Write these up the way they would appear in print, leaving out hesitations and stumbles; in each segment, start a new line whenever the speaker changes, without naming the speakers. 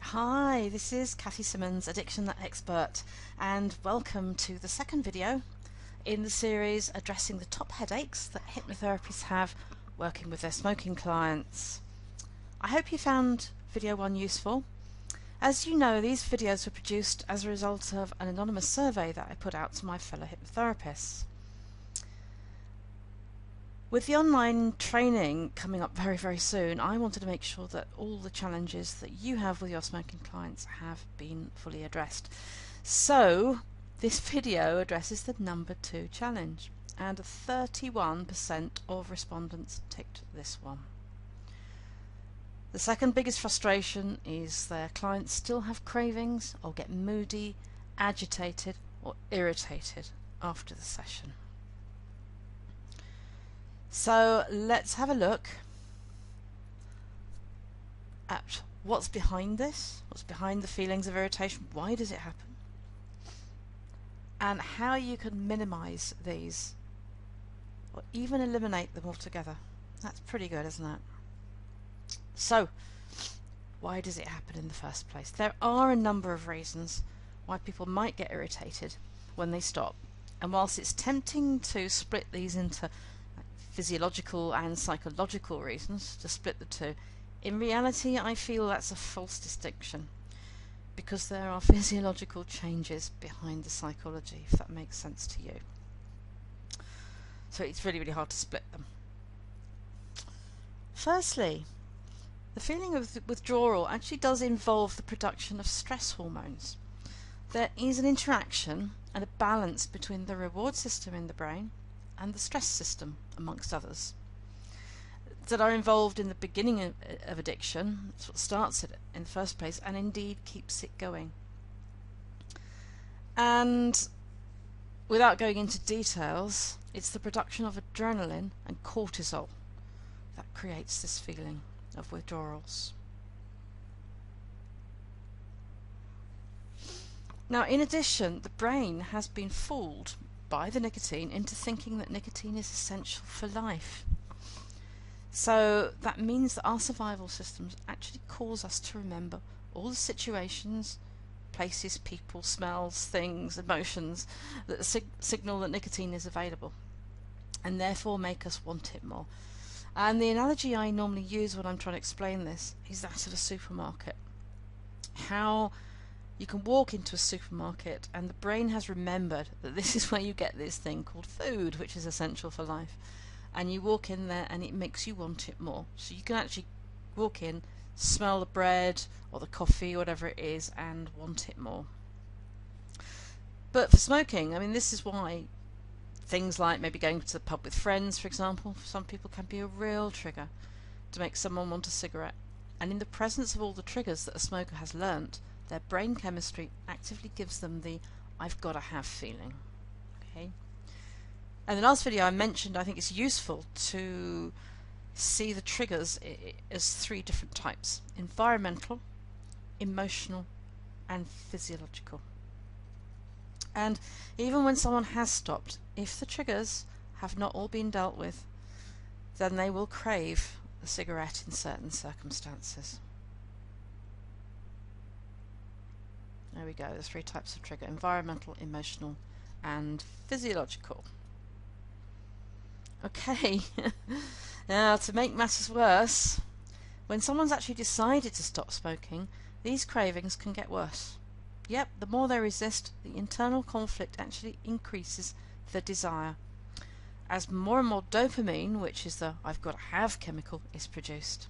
Hi, this is Kathy Simmons, Addiction Expert, and welcome to the second video in the series addressing the top headaches that hypnotherapists have working with their smoking clients. I hope you found video 1 useful. As you know, these videos were produced as a result of an anonymous survey that I put out to my fellow hypnotherapists. With the online training coming up very soon, I wanted to make sure that all the challenges that you have with your smoking clients have been fully addressed. So this video addresses the number 2 challenge, and 31% of respondents ticked this one. The second biggest frustration is their clients still have cravings or get moody, agitated or irritated after the session. So let's have a look at what's behind this, what's behind the feelings of irritation, why does it happen, and how you can minimize these or even eliminate them altogether. That's pretty good, isn't it? So, why does it happen in the first place? There are a number of reasons why people might get irritated when they stop, and whilst it's tempting to split these into physiological and psychological reasons, to split the two, in reality I feel that's a false distinction, because there are physiological changes behind the psychology, if that makes sense to you. So it's really hard to split them. Firstly, the feeling of withdrawal actually does involve the production of stress hormones. There is an interaction and a balance between the reward system in the brain and the stress system, amongst others, that are involved in the beginning of addiction. It's what starts it in the first place and indeed keeps it going. And without going into details, it's the production of adrenaline and cortisol that creates this feeling of withdrawals. Now, in addition, the brain has been fooled by the nicotine into thinking that nicotine is essential for life. So that means that our survival systems actually cause us to remember all the situations, places, people, smells, things, emotions that signal that nicotine is available, and therefore make us want it more. And the analogy I normally use when I'm trying to explain this is that of a supermarket. How you can walk into a supermarket and the brain has remembered that this is where you get this thing called food, which is essential for life. And you walk in there and it makes you want it more. So you can actually walk in, smell the bread or the coffee or whatever it is and want it more. But for smoking, I mean, this is why things like maybe going to the pub with friends, for example, for some people can be a real trigger to make someone want a cigarette. And in the presence of all the triggers that a smoker has learnt, their brain chemistry actively gives them the I've got to have feeling. Okay. And the last video I mentioned, I think it's useful to see the triggers as 3 different types: environmental, emotional and physiological. And even when someone has stopped, if the triggers have not all been dealt with, then they will crave a cigarette in certain circumstances. There we go, the 3 types of trigger: environmental, emotional and physiological. Okay, now to make matters worse, when someone's actually decided to stop smoking, these cravings can get worse. Yep, the more they resist, the internal conflict actually increases the desire, as more and more dopamine, which is the I've got to have chemical, is produced.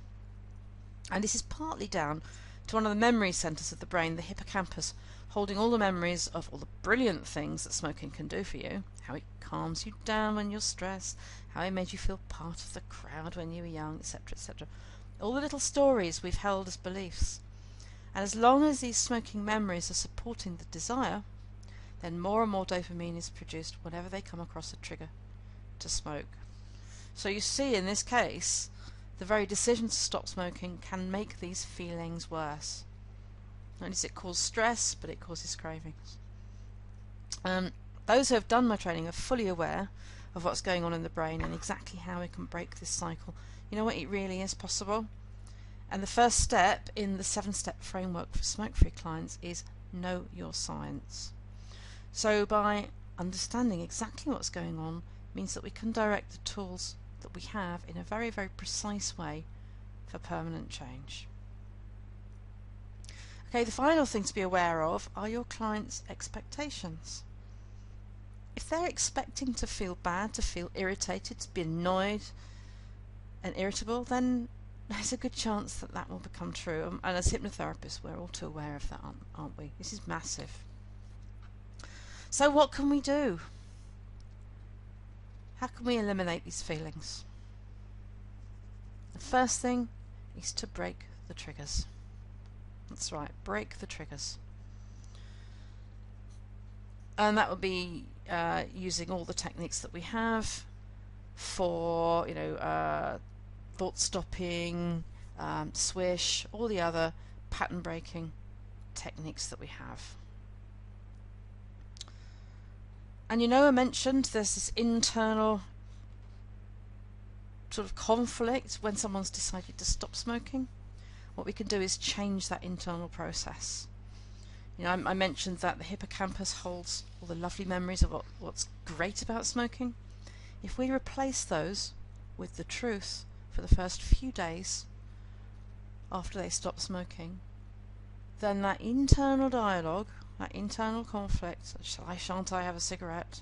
And this is partly down to one of the memory centres of the brain, the hippocampus, holding all the memories of all the brilliant things that smoking can do for you: how it calms you down when you're stressed, how it made you feel part of the crowd when you were young, etc., etc. All the little stories we've held as beliefs. And as long as these smoking memories are supporting the desire, then more and more dopamine is produced whenever they come across a trigger to smoke. So you see, in this case, the very decision to stop smoking can make these feelings worse. Not only does it cause stress, but it causes cravings. Those who have done my training are fully aware of what's going on in the brain and exactly how we can break this cycle. You know what? It really is possible. And the first step in the 7-step framework for smoke-free clients is know your science. So by understanding exactly what's going on means that we can direct the tools that we have in a very, very precise way for permanent change. Okay, the final thing to be aware of are your clients' expectations. If they're expecting to feel bad, to feel irritated, to be annoyed and irritable, then there's a good chance that that will become true. And as hypnotherapists, we're all too aware of that, aren't we? This is massive. So what can we do? How can we eliminate these feelings? The first thing is to break the triggers. That's right, break the triggers. And that would be using all the techniques that we have for, thought stopping, swish, all the other pattern breaking techniques that we have. And I mentioned there's this internal sort of conflict when someone's decided to stop smoking. What we can do is change that internal process. I mentioned that the hippocampus holds all the lovely memories of what's great about smoking. If we replace those with the truth for the first few days after they stop smoking, then that internal dialogue, that internal conflict, shan't I have a cigarette,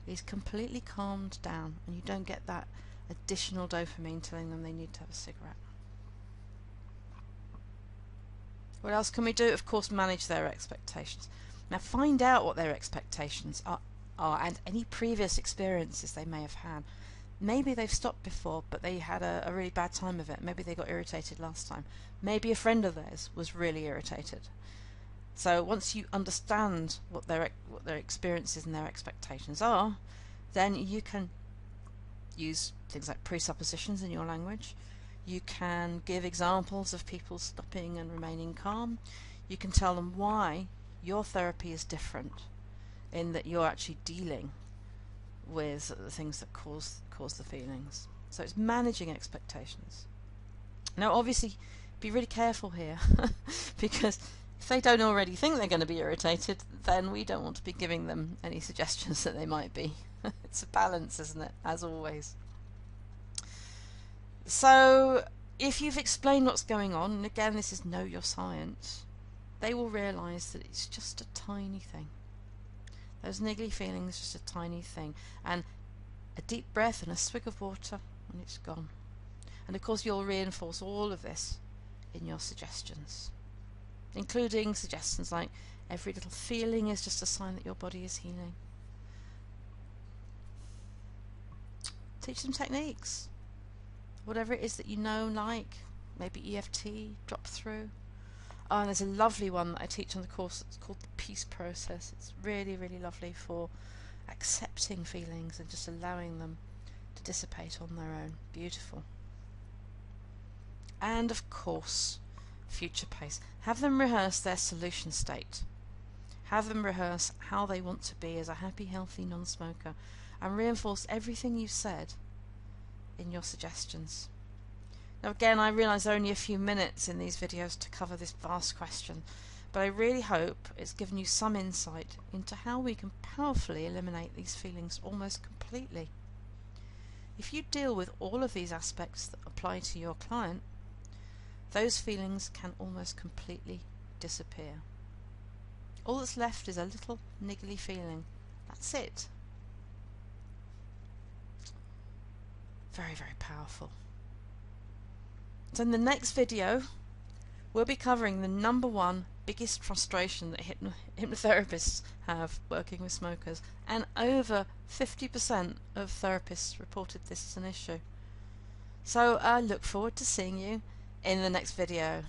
is completely calmed down, and you don't get that additional dopamine telling them they need to have a cigarette. What else can we do? Of course, manage their expectations. Now find out what their expectations are and any previous experiences they may have had. Maybe they've stopped before, but they had a really bad time of it. Maybe they got irritated last time. Maybe a friend of theirs was really irritated. So once you understand what their experiences and their expectations are, then you can use things like presuppositions in your language. You can give examples of people stopping and remaining calm. You can tell them why your therapy is different, in that you're actually dealing with the things that cause the feelings. So it's managing expectations. Now obviously be really careful here because if they don't already think they're going to be irritated, then we don't want to be giving them any suggestions that they might be. It's a balance, isn't it? As always. So if you've explained what's going on, and again this is know your science, they will realise that it's just a tiny thing. Those niggly feelings, just a tiny thing, and a deep breath and a swig of water and it's gone. And of course you'll reinforce all of this in your suggestions, including suggestions like every little feeling is just a sign that your body is healing. Teach them techniques, whatever it is that like, maybe EFT, drop through. Oh, and there's a lovely one that I teach on the course. It's called the peace process. It's really, really lovely for accepting feelings and just allowing them to dissipate on their own. Beautiful. And of course, future pace. Have them rehearse their solution state. Have them rehearse how they want to be as a happy, healthy non-smoker, and reinforce everything you've said in your suggestions. Now again, I realise there are only a few minutes in these videos to cover this vast question, but I really hope it's given you some insight into how we can powerfully eliminate these feelings almost completely. If you deal with all of these aspects that apply to your client, those feelings can almost completely disappear. All that's left is a little niggly feeling. That's it. Very, very powerful. So in the next video, we'll be covering the #1 biggest frustration that hypnotherapists have working with smokers, and over 50% of therapists reported this as an issue. So I look forward to seeing you in the next video.